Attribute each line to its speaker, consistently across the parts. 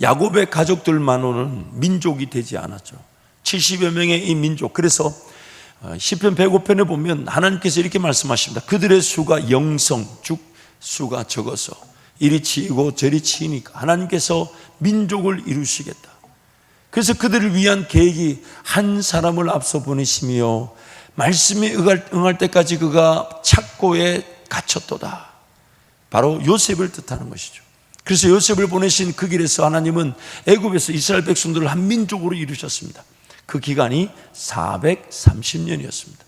Speaker 1: 야곱의 가족들만으로는 민족이 되지 않았죠. 70여 명의 이 민족. 그래서 시편 105편에 보면 하나님께서 이렇게 말씀하십니다. 그들의 수가 영성, 즉 수가 적어서 이리 치이고 저리 치이니까 하나님께서 민족을 이루시겠다. 그래서 그들을 위한 계획이 한 사람을 앞서 보내시며 말씀에 응할 때까지 그가 착고에 갇혔도다. 바로 요셉을 뜻하는 것이죠. 그래서 요셉을 보내신 그 길에서 하나님은 애굽에서 이스라엘 백성들을 한 민족으로 이루셨습니다. 그 기간이 430년이었습니다.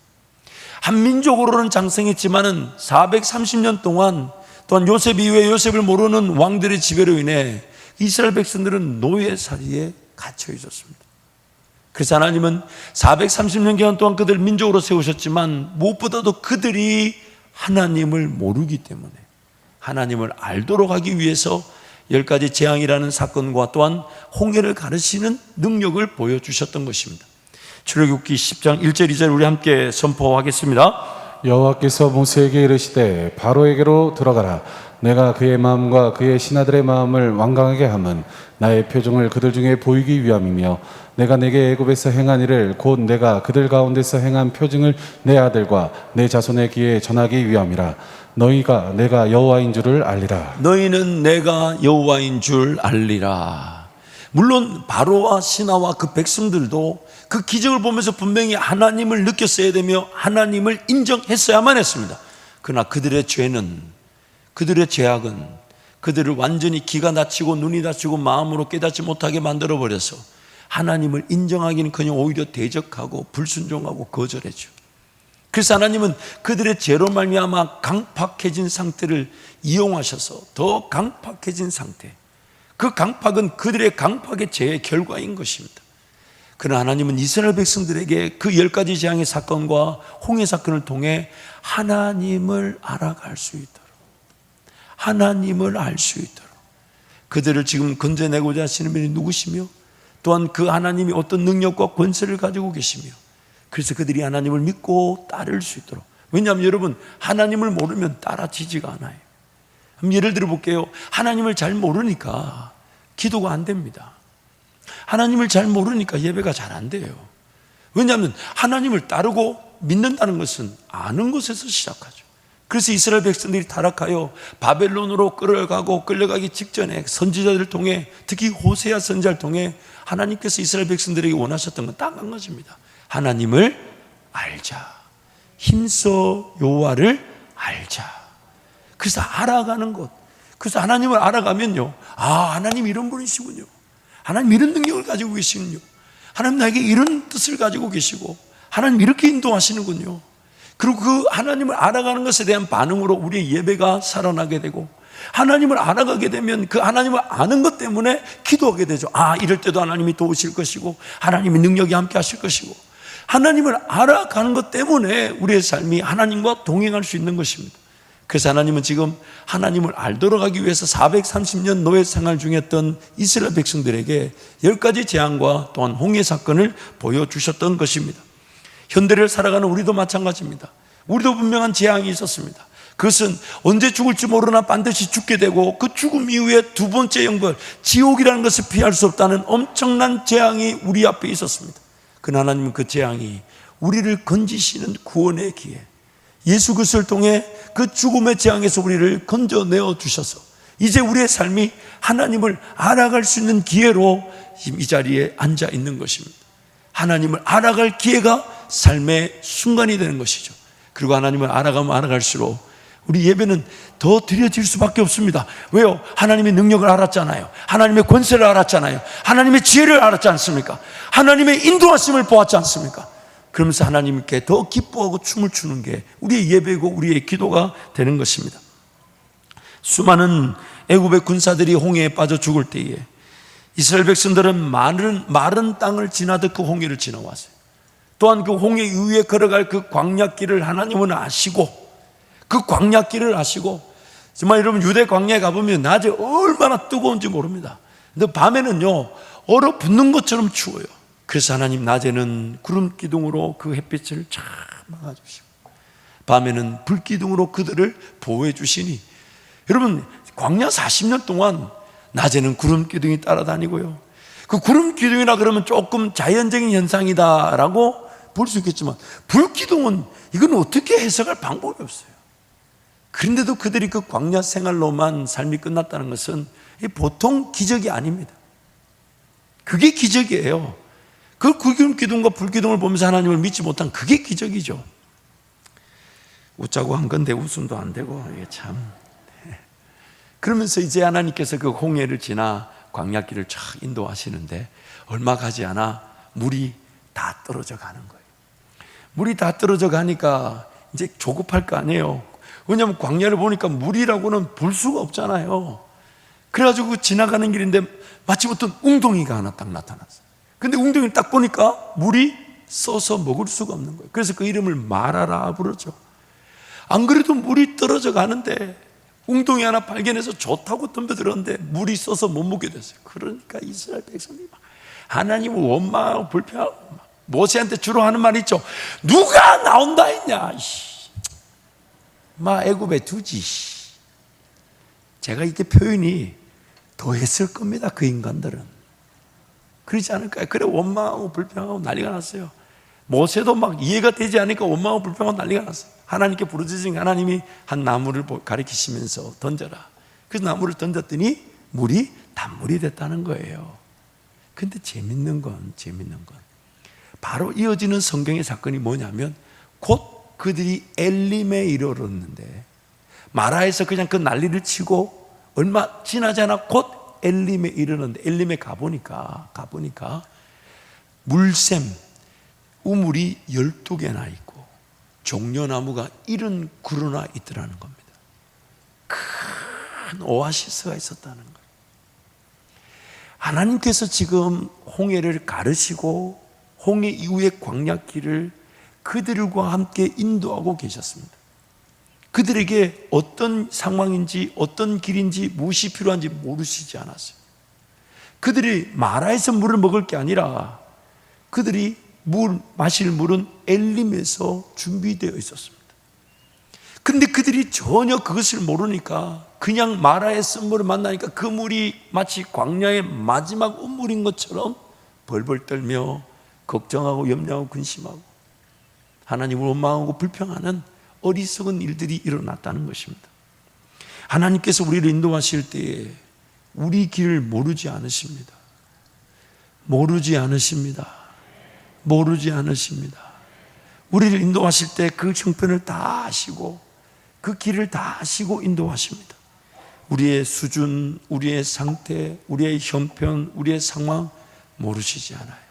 Speaker 1: 한 민족으로는 장성했지만은 430년 동안 또한 요셉 이후에 요셉을 모르는 왕들의 지배로 인해 이스라엘 백성들은 노예살이에 갇혀 있었습니다. 그래서 하나님은 430년 기간 동안 그들을 민족으로 세우셨지만 무엇보다도 그들이 하나님을 모르기 때문에 하나님을 알도록 하기 위해서 10가지 재앙이라는 사건과 또한 홍해를 가르치는 능력을 보여주셨던 것입니다. 출애굽기 10장 1절 2절 우리 함께 선포하겠습니다.
Speaker 2: 여호와께서 모세에게 이르시되 바로에게로 들어가라. 내가 그의 마음과 그의 신하들의 마음을 완강하게 함은 나의 표정을 그들 중에 보이기 위함이며 내가 내게 애굽에서 행한 일을 곧 내가 그들 가운데서 행한 표징을 내 아들과 내 자손의 귀에 전하기 위함이라. 너희가 내가 여호와인 줄을 알리라.
Speaker 1: 너희는 내가 여호와인 줄 알리라. 물론 바로와 신하와 그 백성들도 그 기적을 보면서 분명히 하나님을 느꼈어야 되며 하나님을 인정했어야만 했습니다. 그러나 그들의 죄는, 그들의 죄악은 그들을 완전히 기가 닫히고 눈이 닫히고 마음으로 깨닫지 못하게 만들어버려서 하나님을 인정하기는커녕 오히려 대적하고 불순종하고 거절했죠. 그래서 하나님은 그들의 죄로 말미암아 강팍해진 상태를 이용하셔서 더 강팍해진 상태, 그 강팍은 그들의 강팍의 죄의 결과인 것입니다. 그러나 하나님은 이스라엘 백성들에게 그 10가지 재앙의 사건과 홍해 사건을 통해 하나님을 알아갈 수 있도록, 하나님을 알 수 있도록 그들을 지금 건져내고자 하시는 분이 누구시며 또한 그 하나님이 어떤 능력과 권세를 가지고 계시며 그래서 그들이 하나님을 믿고 따를 수 있도록. 왜냐하면 여러분, 하나님을 모르면 따라지지가 않아요. 예를 들어 볼게요. 하나님을 잘 모르니까 기도가 안 됩니다. 하나님을 잘 모르니까 예배가 잘 안 돼요. 왜냐하면 하나님을 따르고 믿는다는 것은 아는 것에서 시작하죠. 그래서 이스라엘 백성들이 타락하여 바벨론으로 끌려가기 직전에 선지자들을 통해, 특히 호세아 선지자를 통해 하나님께서 이스라엘 백성들에게 원하셨던 건 딱 한 가지입니다. 하나님을 알자. 힘써 여호와를 알자. 그래서 알아가는 것. 그래서 하나님을 알아가면요, 하나님 이런 분이시군요. 하나님 이런 능력을 가지고 계시군요. 하나님 나에게 이런 뜻을 가지고 계시고 하나님 이렇게 인도하시는군요. 그리고 그 하나님을 알아가는 것에 대한 반응으로 우리의 예배가 살아나게 되고, 하나님을 알아가게 되면 그 하나님을 아는 것 때문에 기도하게 되죠. 이럴 때도 하나님이 도우실 것이고 하나님의 능력이 함께 하실 것이고, 하나님을 알아가는 것 때문에 우리의 삶이 하나님과 동행할 수 있는 것입니다. 그래서 하나님은 지금 하나님을 알도록 하기 위해서 430년 노예 생활 중이었던 이스라엘 백성들에게 10가지 재앙과 또한 홍해 사건을 보여주셨던 것입니다. 현대를 살아가는 우리도 마찬가지입니다. 우리도 분명한 재앙이 있었습니다. 그것은 언제 죽을지 모르나 반드시 죽게 되고 그 죽음 이후에 두 번째 영벌, 지옥이라는 것을 피할 수 없다는 엄청난 재앙이 우리 앞에 있었습니다. 그러나 하나님은 그 재앙이 우리를 건지시는 구원의 기회, 예수 그리스도를 통해 그 죽음의 재앙에서 우리를 건져내어 주셔서 이제 우리의 삶이 하나님을 알아갈 수 있는 기회로 이 자리에 앉아 있는 것입니다. 하나님을 알아갈 기회가 삶의 순간이 되는 것이죠. 그리고 하나님을 알아가면 알아갈수록 우리 예배는 더 드려질 수밖에 없습니다. 왜요? 하나님의 능력을 알았잖아요. 하나님의 권세를 알았잖아요. 하나님의 지혜를 알았지 않습니까? 하나님의 인도하심을 보았지 않습니까? 그러면서 하나님께 더 기뻐하고 춤을 추는 게 우리의 예배고 우리의 기도가 되는 것입니다. 수많은 애굽의 군사들이 홍해에 빠져 죽을 때에 이스라엘 백성들은 마른 땅을 지나듯 그 홍해를 지나왔어요. 또한 그 홍해 위에 걸어갈 그 광야길을 하나님은 아시고, 그 광야길을 아시고, 정말 여러분 유대 광야에 가보면 낮에 얼마나 뜨거운지 모릅니다. 근데 밤에는요 얼어붙는 것처럼 추워요. 그래서 하나님 낮에는 구름 기둥으로 그 햇빛을 쫙 막아주시고 밤에는 불 기둥으로 그들을 보호해 주시니, 여러분 광야 40년 동안 낮에는 구름 기둥이 따라다니고요. 그 구름 기둥이라 그러면 조금 자연적인 현상이다라고 볼 수 있겠지만 불 기둥은 이건 어떻게 해석할 방법이 없어요. 그런데도 그들이 그 광야 생활로만 삶이 끝났다는 것은 보통 기적이 아닙니다. 그게 기적이에요. 그 구름 기둥과 불 기둥을 보면서 하나님을 믿지 못한 그게 기적이죠. 웃자고 한 건데 웃음도 안 되고 이게 참. 그러면서 이제 하나님께서 그 홍해를 지나 광야길을 쫙 인도하시는데 얼마 가지 않아 물이 다 떨어져 가는 거예요. 물이 다 떨어져 가니까 이제 조급할 거 아니에요. 왜냐하면 광야를 보니까 물이라고는 볼 수가 없잖아요. 그래가지고 지나가는 길인데 마침 어떤 웅덩이가 하나 딱 나타났어요. 근데 웅덩이를 딱 보니까 물이 써서 먹을 수가 없는 거예요. 그래서 그 이름을 마라라 부르죠. 안 그래도 물이 떨어져 가는데 웅덩이 하나 발견해서 좋다고 덤벼들었는데 물이 써서 못 먹게 됐어요. 그러니까 이스라엘 백성들이 하나님을 원망하고 불평하고 모세한테 주로 하는 말이 있죠. 누가 나온다 했냐. 애굽에 두지. 제가 이렇게 표현이 더 했을 겁니다. 그 인간들은 그러지 않을까요? 그래 원망하고 불평하고 난리가 났어요. 모세도 막 이해가 되지 않으니까 원망하고 불평하고 난리가 났어요. 하나님께 부르짖으니 하나님이 한 나무를 가리키시면서 던져라. 그래서 나무를 던졌더니 물이 단물이 됐다는 거예요. 근데 재밌는 건 바로 이어지는 성경의 사건이 뭐냐면 곧 그들이 엘림에 이르렀는데 마라에서 그냥 그 난리를 치고 얼마 지나지 않아 곧 엘림에 이르렀는데 엘림에 가보니까 물샘 우물이 12개나 있고 종려나무가 70그루나 있더라는 겁니다. 큰 오아시스가 있었다는 거예요. 하나님께서 지금 홍해를 가르시고 홍해 이후의 광야길을 그들과 함께 인도하고 계셨습니다. 그들에게 어떤 상황인지 어떤 길인지 무엇이 필요한지 모르시지 않았어요. 그들이 마라에서 물을 먹을 게 아니라 그들이 마실 물은 엘림에서 준비되어 있었습니다. 그런데 그들이 전혀 그것을 모르니까 그냥 마라의 쓴물을 만나니까 그 물이 마치 광야의 마지막 운물인 것처럼 벌벌 떨며 걱정하고 염려하고 근심하고 하나님을 원망하고 불평하는 어리석은 일들이 일어났다는 것입니다. 하나님께서 우리를 인도하실 때에 우리 길을 모르지 않으십니다. 우리를 인도하실 때 그 형편을 다 아시고 그 길을 다 아시고 인도하십니다. 우리의 수준, 우리의 상태, 우리의 형편, 우리의 상황 모르시지 않아요.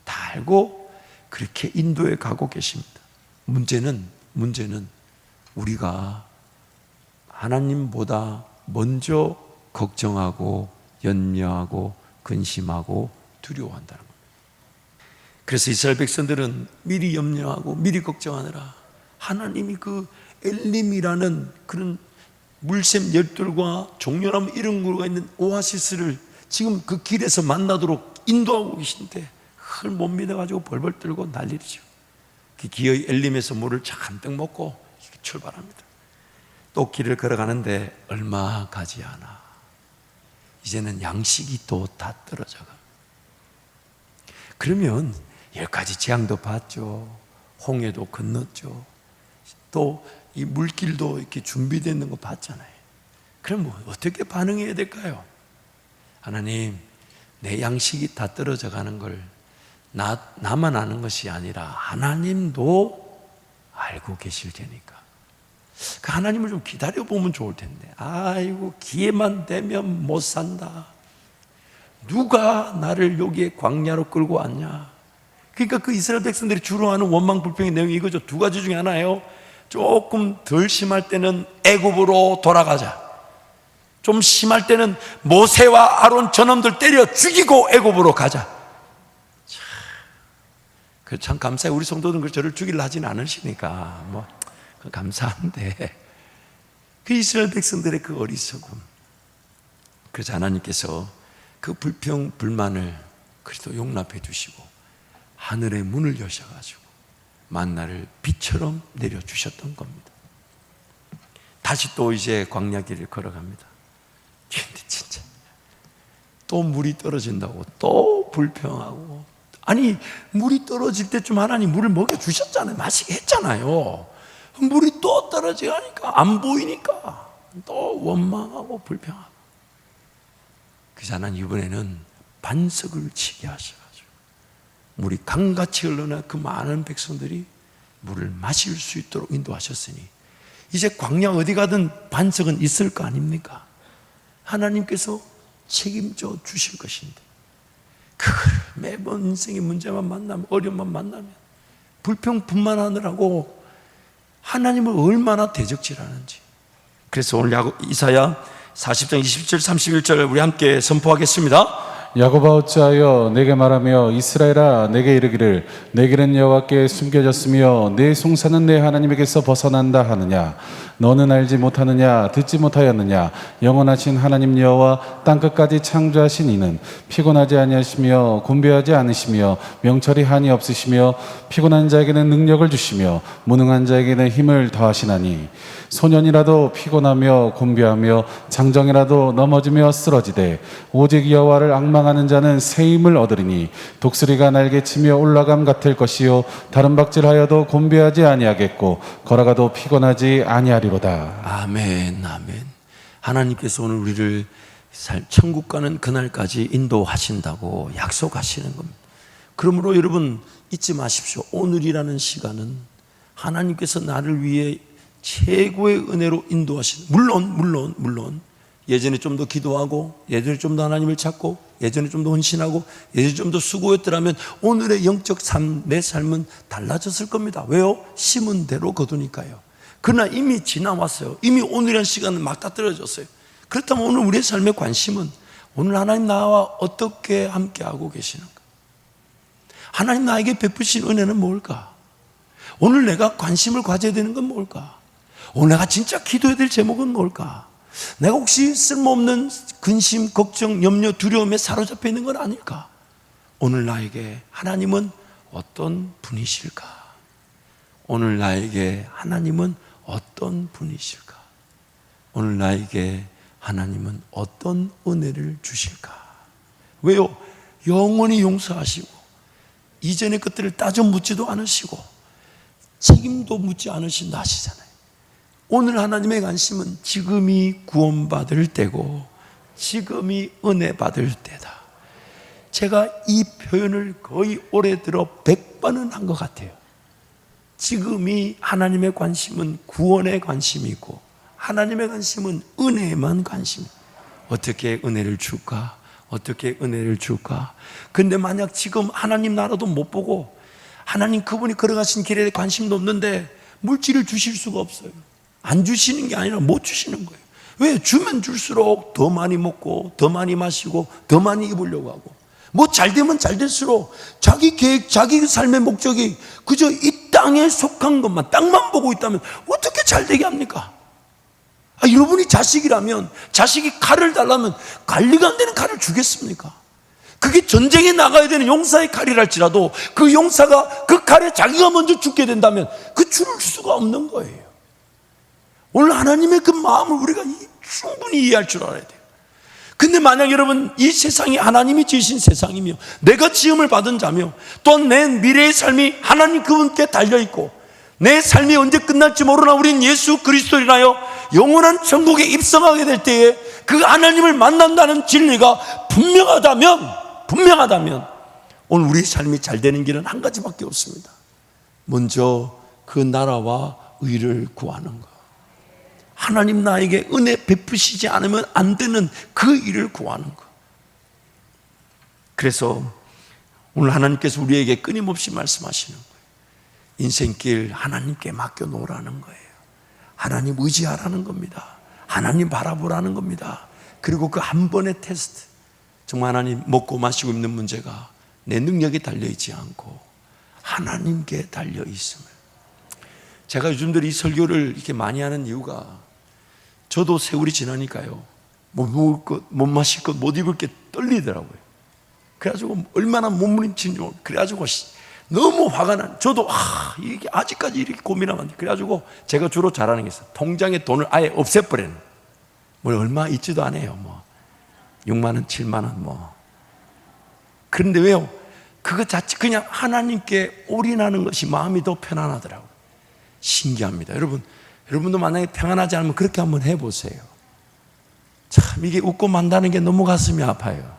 Speaker 1: 다 알고 그렇게 인도해 가고 계십니다. 문제는 우리가 하나님보다 먼저 걱정하고 염려하고 근심하고 두려워한다는 겁니다. 그래서 이스라엘 백성들은 미리 염려하고 미리 걱정하느라 하나님이 그 엘림이라는 그런 물샘 12돌과 종려나무 70그루가 있는 오아시스를 지금 그 길에서 만나도록 인도하고 계신데 그걸 못 믿어가지고 벌벌 떨고 난리죠. 그 기어이 엘림에서 물을 잔뜩 먹고 출발합니다. 또 길을 걸어가는데 얼마 가지 않아 이제는 양식이 또 다 떨어져가. 그러면 10가지 재앙도 봤죠. 홍해도 건넜죠. 또 이 물길도 이렇게 준비되는 거 봤잖아요. 그럼 뭐 어떻게 반응해야 될까요? 하나님, 내 양식이 다 떨어져 가는 걸 나만 아는 것이 아니라 하나님도 알고 계실 테니까 그 하나님을 좀 기다려보면 좋을 텐데 아이고 기회만 되면 못 산다. 누가 나를 여기에 광야로 끌고 왔냐. 그러니까 그 이스라엘 백성들이 주로 하는 원망 불평의 내용이 이거죠. 2가지 중에 하나예요. 조금 덜 심할 때는 애굽으로 돌아가자. 좀 심할 때는 모세와 아론 저놈들 때려 죽이고 애굽으로 가자. 참 감사해요. 우리 성도들은 저를 죽이려 하진 않으시니까 뭐 감사한데 그 이스라엘 백성들의 그 어리석음, 그래서 하나님께서 그 불평 불만을 그리스도 용납해 주시고 하늘의 문을 여셔가지고 만나를 비처럼 내려주셨던 겁니다. 다시 또 이제 광야길을 걸어갑니다. 근데 진짜 또 물이 떨어진다고 또 불평하고. 아니, 물이 떨어질 때쯤 하나님 물을 먹여주셨잖아요. 마시게 했잖아요. 물이 또 떨어지니까 안 보이니까 또 원망하고 불평하고. 그래서 하나님 이번에는 반석을 치게 하셔가지고 물이 강같이 흘러나 그 많은 백성들이 물을 마실 수 있도록 인도하셨으니 이제 광야 어디 가든 반석은 있을 거 아닙니까? 하나님께서 책임져 주실 것인데, 그걸 매번 인생의 문제만 만나면, 어려움만 만나면 불평 분만하느라고 하나님을 얼마나 대적질하는지. 그래서 오늘 이사야 40장 20절 31절을 우리 함께 선포하겠습니다.
Speaker 2: 야곱아 어찌하여 내게 말하며 이스라엘아 내게 이르기를 내 길은 여호와께 숨겨졌으며 내 송사는 내 하나님에게서 벗어난다 하느냐. 너는 알지 못하느냐 듣지 못하였느냐. 영원하신 하나님 여호와 땅끝까지 창조하신 이는 피곤하지 아니하시며 곤배하지 않으시며 명철이 한이 없으시며 피곤한 자에게는 능력을 주시며 무능한 자에게는 힘을 더하시나니 소년이라도 피곤하며 곤배하며 장정이라도 넘어지며 쓰러지되 오직 여호와를 악망하는 자는 새 힘을 얻으리니 독수리가 날개치며 올라감 같을 것이요 다른 박질하여도 곤배하지 아니하겠고 걸어가도 피곤하지 아니하리로다.
Speaker 1: 아멘, 아멘. 하나님께서 오늘 우리를 천국 가는 그날까지 인도하신다고 약속하시는 겁니다. 그러므로 여러분 잊지 마십시오. 오늘이라는 시간은 하나님께서 나를 위해 최고의 은혜로 인도하신, 물론 예전에 좀 더 기도하고 예전에 좀 더 하나님을 찾고 예전에 좀 더 헌신하고 예전에 좀 더 수고했더라면 오늘의 영적 삶, 내 삶은 달라졌을 겁니다. 왜요? 심은 대로 거두니까요. 그러나 이미 지나왔어요. 이미 오늘이라는 시간은 막다떨어졌어요. 그렇다면 오늘 우리의 삶의 관심은 오늘 하나님 나와 어떻게 함께하고 계시는가? 하나님 나에게 베푸신 은혜는 뭘까? 오늘 내가 관심을 가져야 되는 건 뭘까? 오늘 내가 진짜 기도해야 될 제목은 뭘까? 내가 혹시 쓸모없는 근심, 걱정, 염려, 두려움에 사로잡혀 있는 건 아닐까? 오늘 나에게 하나님은 어떤 분이실까? 오늘 나에게 하나님은 어떤 분이실까? 오늘 나에게 하나님은 어떤 은혜를 주실까? 왜요? 영원히 용서하시고 이전의 것들을 따져 묻지도 않으시고 책임도 묻지 않으신 나시잖아요. 오늘 하나님의 관심은 지금이 구원받을 때고 지금이 은혜 받을 때다. 제가 이 표현을 거의 올해 들어 100번은 한 것 같아요. 지금이 하나님의 관심은 구원의 관심이고 하나님의 관심은 은혜에만 관심. 어떻게 은혜를 줄까? 어떻게 은혜를 줄까? 근데 만약 지금 하나님 나라도 못 보고 하나님 그분이 걸어가신 길에 관심도 없는데 물질을 주실 수가 없어요. 안 주시는 게 아니라 못 주시는 거예요. 왜? 주면 줄수록 더 많이 먹고 더 많이 마시고 더 많이 입으려고 하고 뭐 잘 되면 잘 될수록 자기 계획, 자기 삶의 목적이 그저 이 땅에 속한 것만, 땅만 보고 있다면 어떻게 잘 되게 합니까? 여러분이 자식이라면 자식이 칼을 달라면 관리가 안 되는 칼을 주겠습니까? 그게 전쟁에 나가야 되는 용사의 칼이랄지라도 그 용사가 그 칼에 자기가 먼저 죽게 된다면 그 줄을 수가 없는 거예요. 오늘 하나님의 그 마음을 우리가 충분히 이해할 줄 알아야 돼요. 근데 만약 여러분 이 세상이 하나님이 지으신 세상이며 내가 지음을 받은 자며 또한 내 미래의 삶이 하나님 그분께 달려있고 내 삶이 언제 끝날지 모르나 우린 예수 그리스도를 인하여 영원한 천국에 입성하게 될 때에 그 하나님을 만난다는 진리가 분명하다면 오늘 우리 삶이 잘 되는 길은 한 가지밖에 없습니다. 먼저 그 나라와 의를 구하는 것. 하나님 나에게 은혜 베푸시지 않으면 안 되는 그 일을 구하는 것. 그래서 오늘 하나님께서 우리에게 끊임없이 말씀하시는 거예요. 인생길 하나님께 맡겨놓으라는 거예요. 하나님 의지하라는 겁니다. 하나님 바라보라는 겁니다. 그리고 그 한 번의 테스트, 정말 하나님 먹고 마시고 입는 문제가 내 능력에 달려있지 않고 하나님께 달려있음을. 제가 요즘들 이 설교를 이렇게 많이 하는 이유가 저도 세월이 지나니까요 못 먹을 것, 못 마실 것, 못 입을 게 떨리더라고요. 그래가지고 얼마나 몸부림치는지 모르고 그래가지고 너무 화가 난. 저도 이게 아직까지 이렇게 고민하면 안 돼. 그래가지고 제가 주로 잘하는 게 있어요. 통장에 돈을 아예 없애버리는. 뭐 얼마 있지도 않아요. 뭐 6만 원, 7만 원 뭐. 그런데 왜요? 그것 자체 그냥 하나님께 올인하는 것이 마음이 더 편안하더라고요. 신기합니다. 여러분도 만약에 평안하지 않으면 그렇게 한번 해보세요. 참 이게 웃고 만다는 게 너무 가슴이 아파요.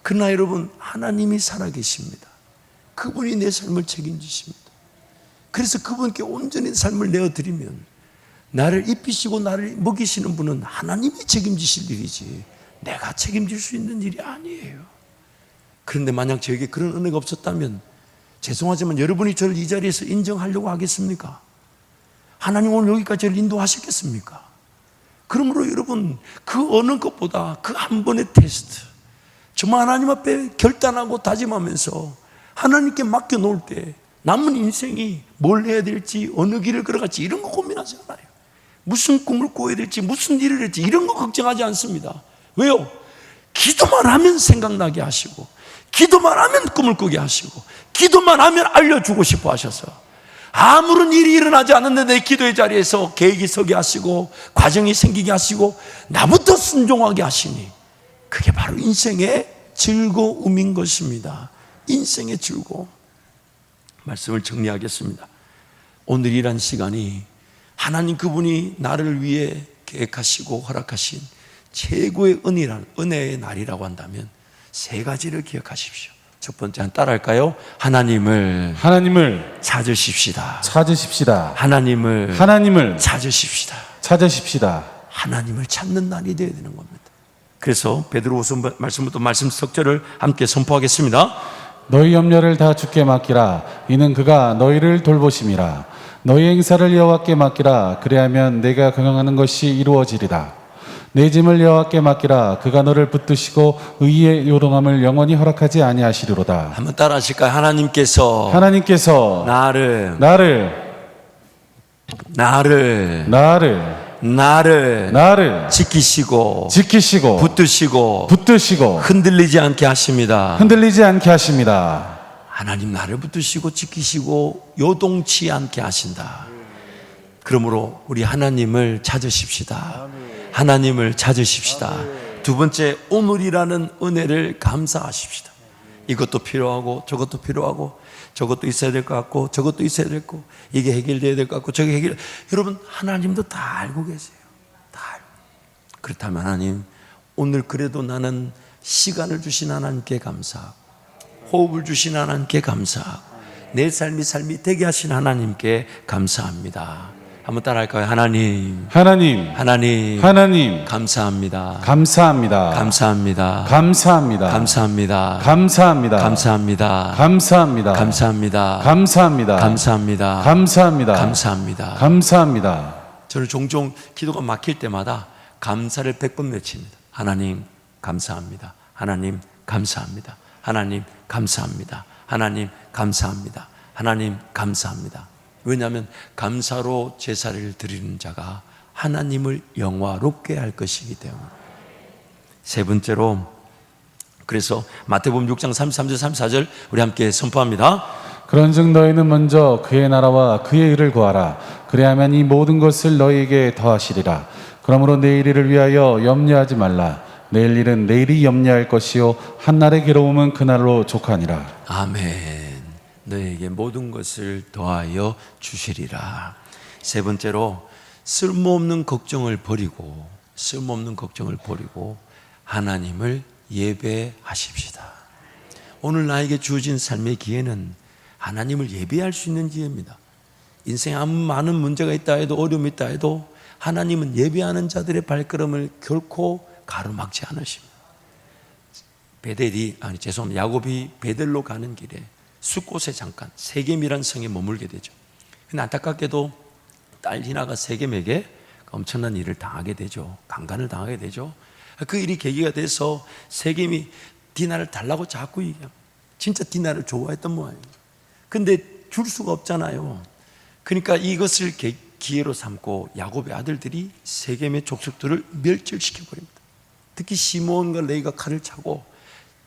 Speaker 1: 그러나 여러분, 하나님이 살아계십니다. 그분이 내 삶을 책임지십니다. 그래서 그분께 온전히 삶을 내어드리면 나를 입히시고 나를 먹이시는 분은 하나님이 책임지실 일이지 내가 책임질 수 있는 일이 아니에요. 그런데 만약 저에게 그런 은혜가 없었다면 죄송하지만 여러분이 저를 이 자리에서 인정하려고 하겠습니까? 하나님 오늘 여기까지 저를 인도하셨겠습니까? 그러므로 여러분, 그 어느 것보다 그 한 번의 테스트, 정말 하나님 앞에 결단하고 다짐하면서 하나님께 맡겨놓을 때 남은 인생이 뭘 해야 될지, 어느 길을 걸어갈지 이런 거 고민하지 않아요. 무슨 꿈을 꿔야 될지, 무슨 일을 할지 이런 거 걱정하지 않습니다. 왜요? 기도만 하면 생각나게 하시고, 기도만 하면 꿈을 꾸게 하시고, 기도만 하면 알려주고 싶어 하셔서 아무런 일이 일어나지 않았는데 내 기도의 자리에서 계획이 서게 하시고 과정이 생기게 하시고 나부터 순종하게 하시니 그게 바로 인생의 즐거움인 것입니다. 인생의 즐거움. 말씀을 정리하겠습니다. 오늘이란 시간이 하나님 그분이 나를 위해 계획하시고 허락하신 최고의 은혜의 날이라고 한다면 세 가지를 기억하십시오. 첫 번째, 따라할까요? 하나님을 찾으십시다. 하나님을 찾으십시다. 하나님을 찾는 날이 되어야 되는 겁니다. 그래서 베드로후서 말씀부터 말씀 석절을 함께 선포하겠습니다.
Speaker 2: 너희 염려를 다 주께 맡기라. 이는 그가 너희를 돌보심이라. 너희 행사를 여호와께 맡기라. 그리하면 내가 경영하는 것이 이루어지리라. 내 짐을 여호와께 맡기라. 그가 너를 붙드시고 의의 요동함을 영원히 허락하지 아니하시리로다.
Speaker 1: 한번 따라 하실까요? 하나님께서 나를 지키시고 붙드시고 흔들리지 않게 하십니다. 하나님 나를 붙드시고 지키시고 요동치 않게 하신다. 그러므로 우리 하나님을 찾으십시다. 두 번째, 오늘이라는 은혜를 감사하십시다. 이것도 필요하고 저것도 필요하고 저것도 있어야 될 것 같고 저것도 있어야 될 거, 이게 해결돼야 될 것 같고 저게 여러분 하나님도 다 알고 계세요. 다 알고. 그렇다면 하나님, 오늘 그래도 나는 시간을 주신 하나님께 감사하고 호흡을 주신 하나님께 감사하고 내 삶이 되게 하신 하나님께 감사합니다. 한번 따라할까요? 하나님 감사합니다. 저는 종종 기도가 막힐 때마다 감사를 100번 외칩니다. 하나님 감사합니다. 하나님 감사합니다. 하나님 감사합니다. 하나님 감사합니다. 하나님 감사합니다. 왜냐하면 감사로 제사를 드리는 자가 하나님을 영화롭게 할 것이기 때문에. 세 번째로, 그래서 마태복음 6장 33절 34절 우리 함께 선포합니다.
Speaker 2: 그런즉 너희는 먼저 그의 나라와 그의 의를 구하라. 그리하면 이 모든 것을 너희에게 더하시리라. 그러므로 내일 일을 위하여 염려하지 말라. 내일 일은 내일이 염려할 것이요 한날의 괴로움은 그날로 족하니라.
Speaker 1: 아멘. 너에게 모든 것을 더하여 주시리라. 세 번째로, 쓸모없는 걱정을 버리고 하나님을 예배하십시다. 오늘 나에게 주어진 삶의 기회는 하나님을 예배할 수 있는 기회입니다. 인생에 아무 많은 문제가 있다 해도, 어려움이 있다 해도 하나님은 예배하는 자들의 발걸음을 결코 가로막지 않으십니다. 야곱이 베델로 가는 길에 숫곳에 잠깐 세겜이라는 성에 머물게 되죠. 근데 안타깝게도 딸 디나가 세겜에게 엄청난 일을 당하게 되죠. 강간을 당하게 되죠. 그 일이 계기가 돼서 세겜이 디나를 달라고 자꾸 얘기합니다. 진짜 디나를 좋아했던 모양이에요. 근데 줄 수가 없잖아요. 그러니까 이것을 기회로 삼고 야곱의 아들들이 세겜의 족속들을 멸절시켜버립니다. 특히 시몬과 레이가 칼을 차고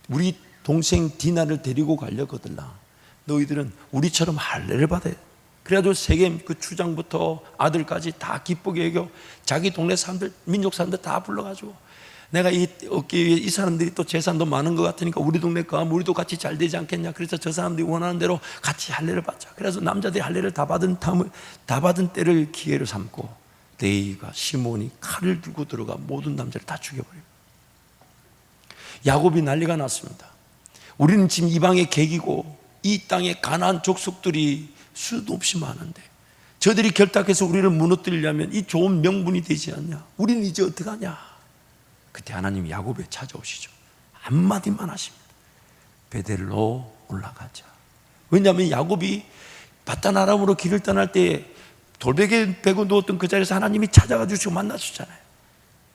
Speaker 1: 우리 동생 디나를 데리고 가려거들라. 너희들은 우리처럼 할례를 받아야 돼. 그래가지고 세겜 그 추장부터 아들까지 다 기쁘게 여겨 자기 동네 사람들, 민족 사람들 다 불러가지고 내가 이 얻기 위해 이 사람들이 또 재산도 많은 것 같으니까 우리 동네 가면 우리도 같이 잘 되지 않겠냐. 그래서 저 사람들이 원하는 대로 같이 할례를 받자. 그래서 남자들이 할례를 다 받은 때를 기회로 삼고 레위가 시몬이 칼을 들고 들어가 모든 남자를 다 죽여버립니다. 야곱이 난리가 났습니다. 우리는 지금 이방의 객이고 이 땅에 가나안 족속들이 수도 없이 많은데 저들이 결탁해서 우리를 무너뜨리려면 이 좋은 명분이 되지 않냐. 우리는 이제 어떡하냐. 그때 하나님이 야곱에 찾아오시죠. 한마디만 하십니다. 베델로 올라가자. 왜냐하면 야곱이 바단 아람으로 길을 떠날 때 돌베개 베고 누웠던 그 자리에서 하나님이 찾아가 주시고 만나주잖아요.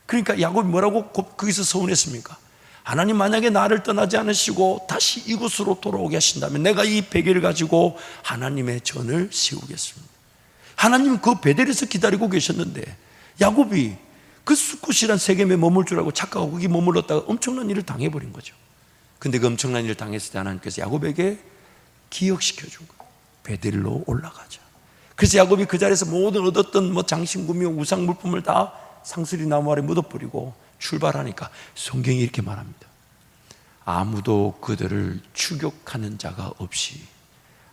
Speaker 1: 그러니까 야곱이 뭐라고 거기서 서운했습니까? 하나님 만약에 나를 떠나지 않으시고 다시 이곳으로 돌아오게 하신다면 내가 이 베개를 가지고 하나님의 전을 세우겠습니다. 하나님은 그 베델에서 기다리고 계셨는데 야곱이 그 숫곳이란 세겜에 머물 줄 알고 착각하고 거기 머물렀다가 엄청난 일을 당해버린 거죠. 근데 그 엄청난 일을 당했을 때 하나님께서 야곱에게 기억시켜 준 거예요. 베델로 올라가자. 그래서 야곱이 그 자리에서 모든 얻었던 장신구미 우상 물품을 다 상수리 나무 아래 묻어버리고 출발하니까 성경이 이렇게 말합니다. 아무도 그들을 추격하는 자가 없이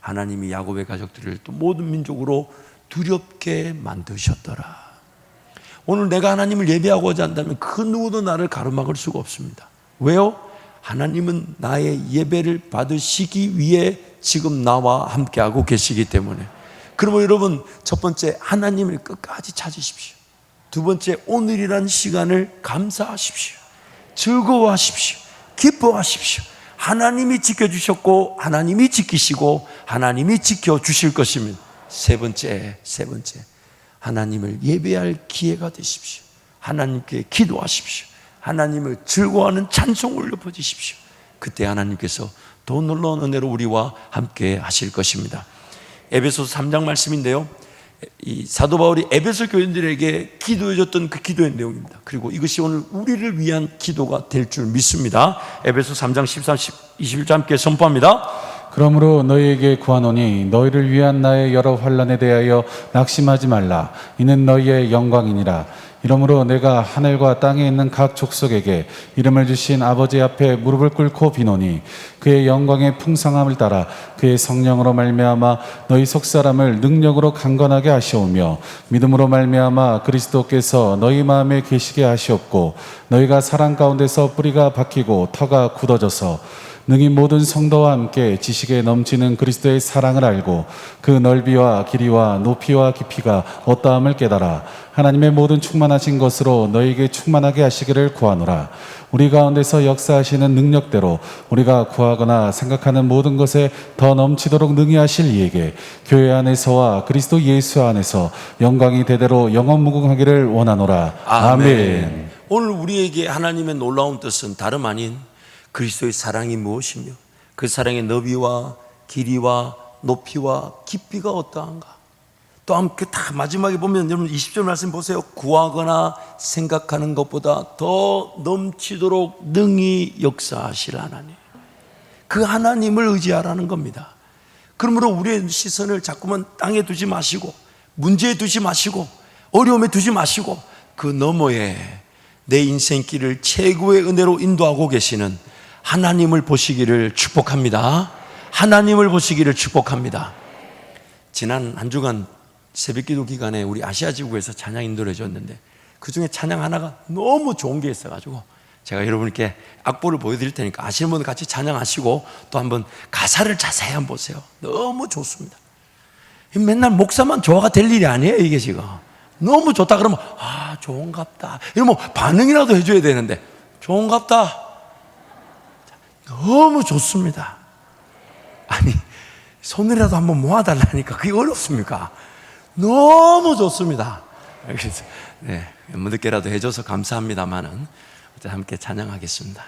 Speaker 1: 하나님이 야곱의 가족들을 또 모든 민족으로 두렵게 만드셨더라. 오늘 내가 하나님을 예배하고자 한다면 그 누구도 나를 가로막을 수가 없습니다. 왜요? 하나님은 나의 예배를 받으시기 위해 지금 나와 함께하고 계시기 때문에. 그러면 여러분, 첫 번째 하나님을 끝까지 찾으십시오. 두 번째, 오늘이란 시간을 감사하십시오. 즐거워하십시오. 기뻐하십시오. 하나님이 지켜주셨고 하나님이 지키시고 하나님이 지켜주실 것입니다. 세 번째, 하나님을 예배할 기회가 되십시오. 하나님께 기도하십시오. 하나님을 즐거워하는 찬송을 올려보십시오. 그때 하나님께서 더 놀라운 은혜로 우리와 함께 하실 것입니다. 에베소서 3장 말씀인데요, 이 사도 바울이 에베소 교인들에게 기도해줬던 그 기도의 내용입니다. 그리고 이것이 오늘 우리를 위한 기도가 될 줄 믿습니다. 에베소 3장 13, 21절 함께 선포합니다.
Speaker 2: 그러므로 너희에게 구하노니 너희를 위한 나의 여러 환난에 대하여 낙심하지 말라. 이는 너희의 영광이니라. 이러므로 내가 하늘과 땅에 있는 각 족속에게 이름을 주신 아버지 앞에 무릎을 꿇고 비노니 그의 영광의 풍성함을 따라 그의 성령으로 말미암아 너희 속사람을 능력으로 강건하게 하시오며 믿음으로 말미암아 그리스도께서 너희 마음에 계시게 하시옵고 너희가 사랑 가운데서 뿌리가 박히고 터가 굳어져서 능히 모든 성도와 함께 지식에 넘치는 그리스도의 사랑을 알고 그 넓이와 길이와 높이와 깊이가 어떠함을 깨달아 하나님의 모든 충만하신 것으로 너희에게 충만하게 하시기를 구하노라. 우리 가운데서 역사하시는 능력대로 우리가 구하거나 생각하는 모든 것에 더 넘치도록 능히 하실 이에게 교회 안에서와 그리스도 예수 안에서 영광이 대대로 영원무궁하기를 원하노라. 아멘.
Speaker 1: 오늘 우리에게 하나님의 놀라운 뜻은 다름 아닌 그리스도의 사랑이 무엇이며 그 사랑의 너비와 길이와 높이와 깊이가 어떠한가. 또 함께 다 마지막에 보면 여러분 20절 말씀 보세요. 구하거나 생각하는 것보다 더 넘치도록 능히 역사하실 하나님, 그 하나님을 의지하라는 겁니다. 그러므로 우리의 시선을 자꾸만 땅에 두지 마시고 문제에 두지 마시고 어려움에 두지 마시고 그 너머에 내 인생길을 최고의 은혜로 인도하고 계시는 하나님을 보시기를 축복합니다. 하나님을 보시기를 축복합니다. 지난 한 주간 새벽기도 기간에 우리 아시아지구에서 찬양 인도를 해줬는데 그 중에 찬양 하나가 너무 좋은 게 있어가지고 제가 여러분께 악보를 보여드릴 테니까 아시는 분들 같이 찬양하시고 또 한번 가사를 자세히 한번 보세요. 너무 좋습니다. 맨날 목사만 좋아가 될 일이 아니에요. 이게 지금 너무 좋다 그러면 좋은갑다 이러면 반응이라도 해줘야 되는데 좋은갑다 너무 좋습니다. 아니 손이라도 한번 모아달라니까 그게 어렵습니까? 너무 좋습니다. 그래서 늦게라도 해줘서 감사합니다만은 함께 찬양하겠습니다.